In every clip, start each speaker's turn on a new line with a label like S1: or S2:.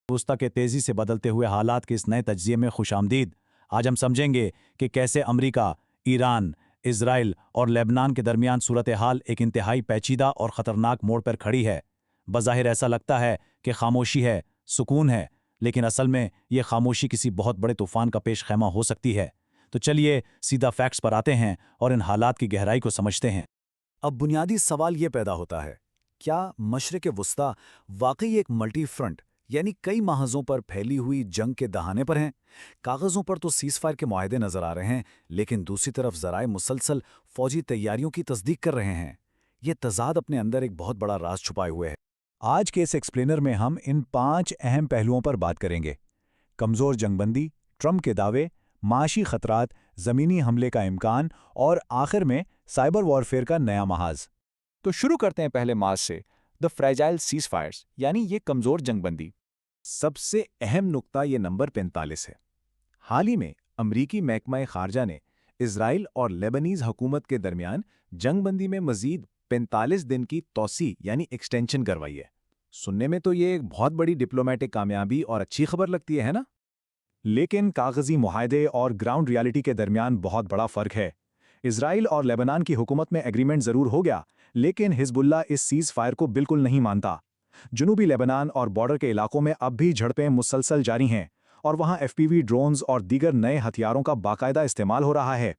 S1: वस्ता के तेजी से बदलते हुए हालात के इस नए तज्जिए में खुशामदीद। आज हम समझेंगे कि कैसे अमेरिका, ईरान, इजराइल और लेबनान के दरमियान सूरत हाल एक इंतहाई पेचीदा और ख़तरनाक मोड़ पर खड़ी है। बज़ाहिर ऐसा लगता है कि खामोशी है, सुकून है, लेकिन असल में यह खामोशी किसी बहुत बड़े तूफान का पेश खैमा हो सकती है। तो चलिए सीधा फैक्ट्स पर आते हैं और इन हालात की गहराई को समझते हैं।
S2: अब बुनियादी सवाल ये पैदा होता है, क्या मशरिक़ वुस्ता वाकई एक मल्टी फ्रंट यानी कई महाजों पर फैली हुई जंग के दहाने पर हैं? कागज़ों पर तो सीज़फायर के मुआहदे नज़र आ रहे हैं, लेकिन दूसरी तरफ ज़राए मुसलसल फौजी तैयारियों की तस्दीक कर रहे हैं। ये तज़ाद अपने अंदर एक बहुत बड़ा राज छुपाए हुए है।
S1: आज के इस एक्सप्लेनर में हम इन 5 अहम पहलुओं पर बात करेंगे। कमज़ोर जंगबंदी, ट्रंप के दावे, माशी खतरात, ज़मीनी हमले का इम्कान और आखिर में साइबर वॉरफेयर का नया महाज।
S3: तो शुरू करते हैं पहले मास से, द फ्रेजाइल सीज फायर्स यानी ये कमज़ोर जंगबंदी।
S2: सबसे अहम नुक्ता ये नंबर 45 है। हाल ही में अमरीकी महकमा खारजा ने इसराइल और लेबनीज़ हुकूमत के दरमियान जंगबंदी में मजीद 45 दिन की तौसी यानी एक्सटेंशन करवाई है। सुनने में तो ये एक बहुत बड़ी डिप्लोमेटिक कामयाबी और अच्छी खबर लगती है ना?
S1: लेकिन कागजी मुआहदे और ग्राउंड रियलिटी के दरमियान बहुत बड़ा फ़र्क है। इसराइल और लेबनान की हुकूमत में एग्रीमेंट ज़रूर हो गया, लेकिन हिजबुल्लाह इस सीज़ फायर को बिल्कुल नहीं मानता। जनूबी लेबनान और बॉर्डर के इलाकों में अब भी झड़पें मुसलसल जारी हैं और वहाँ एफपीवी ड्रोन्स और दीगर नए हथियारों का बाकायदा इस्तेमाल हो रहा है।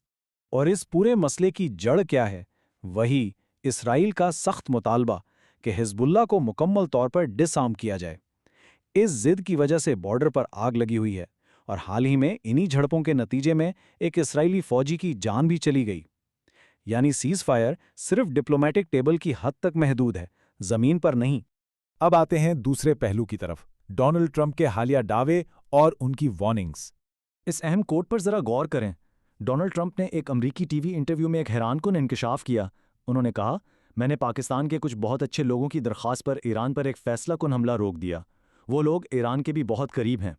S2: और इस पूरे मसले की जड़ क्या है? वही इसराइल का सख्त मुतालबा कि हिजबुल्लाह को मुकम्मल तौर पर डिसआर्म किया जाए। इस जिद की वजह से बॉर्डर पर आग लगी हुई है और हाल ही में इन्हीं झड़पों के नतीजे में एक इसराइली फौजी की जान भी चली गई। यानी सीज फायर सिर्फ डिप्लोमेटिक टेबल की हद तक महदूद है, जमीन पर नहीं।
S1: अब आते हैं दूसरे पहलू की तरफ, डोनाल्ड ट्रंप के हालिया दावे और उनकी वार्निंग्स।
S2: इस अहम कोट पर जरा गौर करें। डोनाल्ड ट्रंप ने एक अमरीकी टीवी इंटरव्यू में एक हैरानकुन इंकशाफ किया। उन्होंने कहा, मैंने पाकिस्तान के कुछ बहुत अच्छे लोगों की दरख्वास्त पर ईरान पर एक फैसलाकुन हमला रोक दिया। वो लोग ईरान के भी बहुत करीब हैं।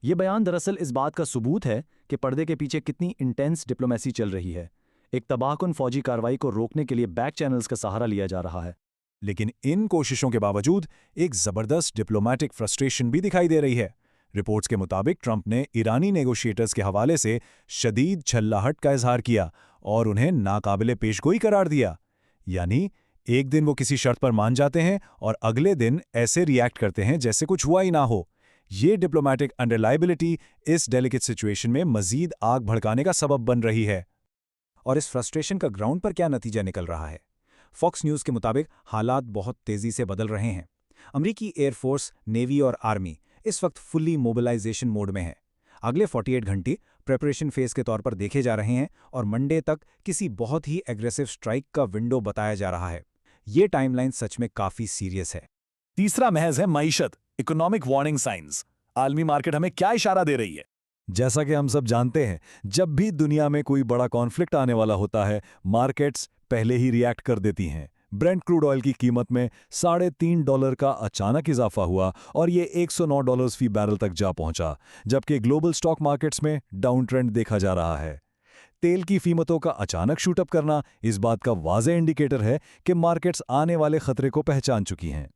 S2: ये बयान दरअसल इस बात का सबूत है कि पर्दे के पीछे कितनी इंटेंस डिप्लोमेसी चल रही है। एक तबाहकुन फौजी कार्रवाई को रोकने के लिए बैक चैनल्स का सहारा लिया जा रहा है।
S1: लेकिन इन कोशिशों के बावजूद एक जबरदस्त डिप्लोमेटिक फ्रस्ट्रेशन भी दिखाई दे रही है। रिपोर्ट्स के मुताबिक ट्रंप ने ईरानी नेगोशिएटर्स के हवाले से शदीद छल्लाहट का इजहार किया और उन्हें नाकाबिले पेशगोई करार दिया। यानी एक दिन वो किसी शर्त पर मान जाते हैं और अगले दिन ऐसे रिएक्ट करते हैं जैसे कुछ हुआ ही ना हो। ये डिप्लोमेटिक अनरिलायबिलिटी इस डेलिकेट सिचुएशन में मजीद आग भड़काने का सबब बन रही है। और इस फ्रस्ट्रेशन का ग्राउंड पर क्या नतीजा निकल रहा है? फॉक्स न्यूज़ के मुताबिक हालात बहुत तेज़ी से बदल रहे हैं। अमरीकी एयरफोर्स, नेवी और आर्मी इस वक्त फुल्ली मोबिलाइजेशन मोड में है। अगले 48 घंटे प्रेपरेशन फेज के तौर पर देखे जा रहे हैं और मंडे तक किसी बहुत ही एग्रेसिव स्ट्राइक का विंडो बताया जा रहा है। ये टाइमलाइन सच में काफ़ी सीरियस है।
S2: तीसरा महज है मईशत, इकोनॉमिक वार्निंग साइंस। आलमी मार्केट हमें क्या इशारा दे रही है?
S1: जैसा कि हम सब जानते हैं, जब भी दुनिया में कोई बड़ा कॉन्फ्लिक्ट आने वाला होता है, मार्केट्स पहले ही रिएक्ट कर देती हैं। ब्रेंट क्रूड ऑयल की कीमत में $3.5 का अचानक इजाफा हुआ और ये $109 फी बैरल तक जा पहुंचा, जबकि ग्लोबल स्टॉक मार्केट्स में डाउन ट्रेंड देखा जा रहा है। तेल की कीमतों का अचानक शूटअप करना इस बात का वाज़ेह इंडिकेटर है कि मार्केट्स आने वाले खतरे को पहचान चुकी हैं।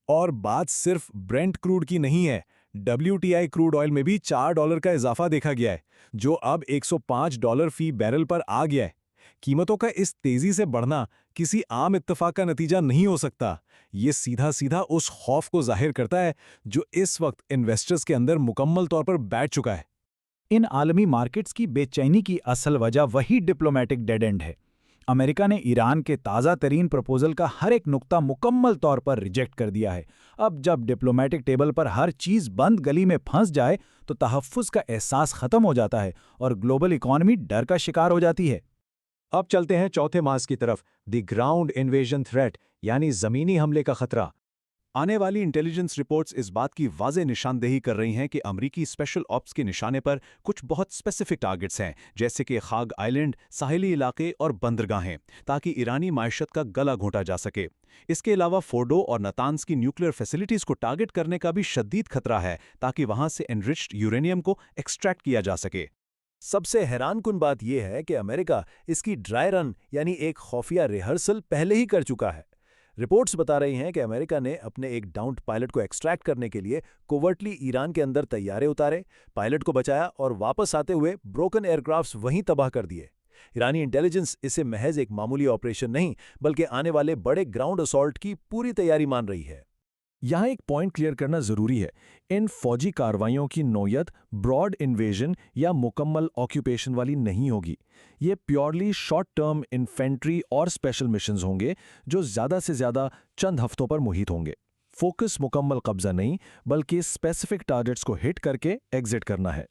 S1: और बात सिर्फ ब्रेंट क्रूड की नहीं है। WTI क्रूड ऑयल में भी $4 का इजाफा देखा गया है, जो अब $105 फी बैरल पर आ गया है। कीमतों का इस तेजी से बढ़ना किसी आम इत्तेफाक का नतीजा नहीं हो सकता। ये सीधा सीधा उस खौफ को जाहिर करता है जो इस वक्त इन्वेस्टर्स के अंदर मुकम्मल तौर पर बैठ चुका है।
S2: इन आलमी मार्केट्स की बेचैनी की असल वजह वही डिप्लोमेटिक डेड एंड है। अमेरिका ने ईरान के ताज़ा तरीन प्रपोजल का हर एक नुक्ता मुकम्मल तौर पर रिजेक्ट कर दिया है। अब जब डिप्लोमेटिक टेबल पर हर चीज़ बंद गली में फंस जाए तो तहफ़्फ़ुज़ का एहसास ख़त्म हो जाता है और ग्लोबल इकॉनमी डर का शिकार हो जाती है।
S1: अब चलते हैं चौथे मास की तरफ, द ग्राउंड इन्वेजन थ्रेट यानी ज़मीनी हमले का खतरा। आने वाली इंटेलिजेंस रिपोर्ट्स इस बात की वाज़ेह निशानदेही कर रही हैं कि अमरीकी स्पेशल ऑप्स के निशाने पर कुछ बहुत स्पेसिफिक टारगेट्स हैं, जैसे कि खाग आइलैंड, साहिली इलाके और बंदरगाहें, ताकि ईरानी मायशत का गला घोंटा जा सके। इसके अलावा फोर्डो और नतान्स की न्यूक्लियर फैसिलिटीज़ को टारगेट करने का भी शदीद खतरा है, ताकि वहां से एनरिच्ड यूरेनियम को एक्सट्रैक्ट किया जा सके।
S2: सबसे हैरानकुन बात यह है कि अमेरिका इसकी ड्राई रन यानी एक खुफिया रिहर्सल पहले ही कर चुका है।
S1: रिपोर्ट्स बता रही हैं कि अमेरिका ने अपने एक डाउन्ड पायलट को एक्सट्रैक्ट करने के लिए कोवर्टली ईरान के अंदर तैयारे उतारे, पायलट को बचाया और वापस आते हुए ब्रोकन एयरक्राफ्ट्स वहीं तबाह कर दिए। ईरानी इंटेलिजेंस इसे महज एक मामूली ऑपरेशन नहीं बल्कि आने वाले बड़े ग्राउंड असॉल्ट की पूरी तैयारी मान रही है।
S4: यहाँ एक पॉइंट क्लियर करना जरूरी है। इन फौजी कार्रवाइयों की नौयत ब्रॉड इन्वेजन या मुकम्मल ऑक्यूपेशन वाली नहीं होगी। ये प्योरली शॉर्ट टर्म इन्फेंट्री और स्पेशल मिशंस होंगे जो ज़्यादा से ज़्यादा चंद हफ्तों पर मुहित होंगे। फोकस मुकम्मल कब्जा नहीं बल्कि स्पेसिफिक टारगेट्स को हिट करके एग्जिट करना है।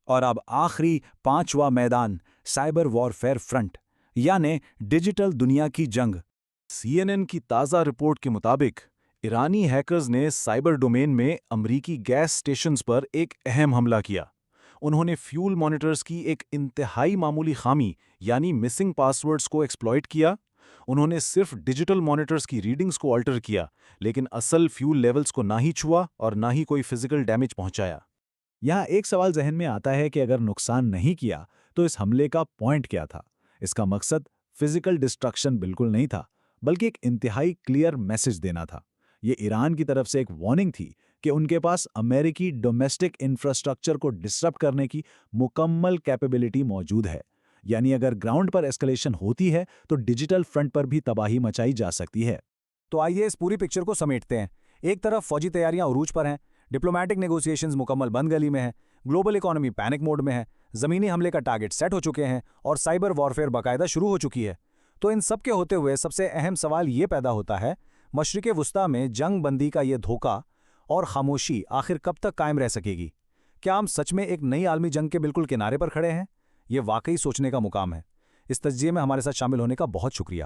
S1: और अब आखिरी 5वां मैदान, साइबर वॉरफेयर फ्रंट यानी डिजिटल दुनिया की जंग। CNN की ताज़ा रिपोर्ट के मुताबिक ईरानी हैकर्स ने साइबर डोमेन में अमरीकी गैस स्टेशंस पर एक अहम हमला किया। उन्होंने फ्यूल मॉनिटर्स की एक इंतहाई मामूली खामी यानी मिसिंग पासवर्ड्स को एक्सप्लॉइट किया। उन्होंने सिर्फ डिजिटल मॉनिटर्स की रीडिंग्स को अल्टर किया, लेकिन असल फ्यूल लेवल्स को ना ही छुआ और ना ही कोई फिजिकल डैमेज पहुंचाया।
S4: यहाँ एक सवाल जहन में आता है कि अगर नुकसान नहीं किया तो इस हमले का पॉइंट क्या था? इसका मकसद फिजिकल डिस्ट्रक्शन बिल्कुल नहीं था, बल्कि एक इंतहाई क्लियर मैसेज देना था। ये ईरान की तरफ से एक वार्निंग थी कि उनके पास अमेरिकी डोमेस्टिक इंफ्रास्ट्रक्चर को डिसरप्ट करने की मुकम्मल कैपेबिलिटी मौजूद है। यानी अगर ग्राउंड पर एस्केलेशन होती है तो डिजिटल फ्रंट पर भी तबाही मचाई जा सकती है।
S1: तो आइए इस पूरी पिक्चर को समेटते हैं। एक तरफ फौजी तैयारियां उरूज पर हैं, डिप्लोमैटिक नेगोशिएशंस मुकम्मल बंद गली में हैं, ग्लोबल इकोनॉमी पैनिक मोड में है, ज़मीनी हमले का टारगेट सेट हो चुके हैं और साइबर वॉरफेयर बाकायदा शुरू हो चुकी है। तो इन सब के होते हुए सबसे अहम सवाल ये पैदा होता है, मशरिक़ वुस्ता में जंग बंदी का ये धोखा और खामोशी आखिर कब तक कायम रह सकेगी? क्या हम सच में एक नई आलमी जंग के बिल्कुल किनारे पर खड़े हैं? ये वाकई सोचने का मुकाम है। इस तज्जिये में हमारे साथ शामिल होने का बहुत शुक्रिया।